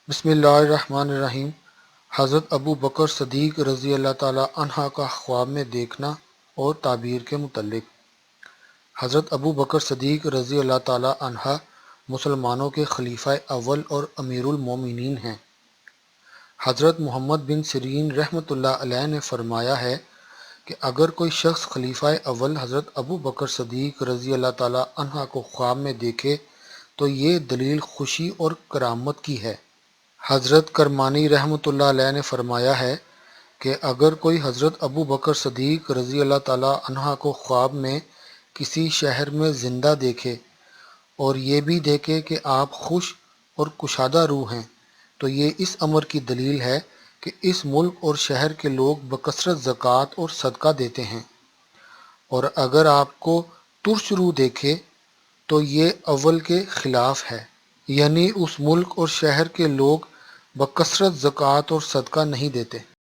بسم اللہ الرحمن الرحیم۔ حضرت ابو بکر صدیق رضی اللہ تعالی عنہ کا خواب میں دیکھنا اور تعبیر کے متعلق۔ حضرت ابو بکر صدیق رضی اللہ تعالی عنہ مسلمانوں کے خلیفہ اول اور امیر المومنین ہیں۔ حضرت محمد بن سیرین رحمۃ اللہ علیہ نے فرمایا ہے کہ اگر کوئی شخص خلیفہ اول حضرت ابو بکر صدیق رضی اللہ تعالی عنہ کو خواب میں دیکھے تو یہ دلیل خوشی اور کرامت کی ہے۔ حضرت کرمانی رحمۃ اللہ علیہ نے فرمایا ہے کہ اگر کوئی حضرت ابو بکر صدیق رضی اللہ تعالی عنہ کو خواب میں کسی شہر میں زندہ دیکھے اور یہ بھی دیکھے کہ آپ خوش اور کشادہ روح ہیں تو یہ اس امر کی دلیل ہے کہ اس ملک اور شہر کے لوگ بکثرت زکوٰۃ اور صدقہ دیتے ہیں، اور اگر آپ کو ترش روح دیکھے تو یہ اول کے خلاف ہے، یعنی اس ملک اور شہر کے لوگ بکثرت زکوٰۃ اور صدقہ نہیں دیتے۔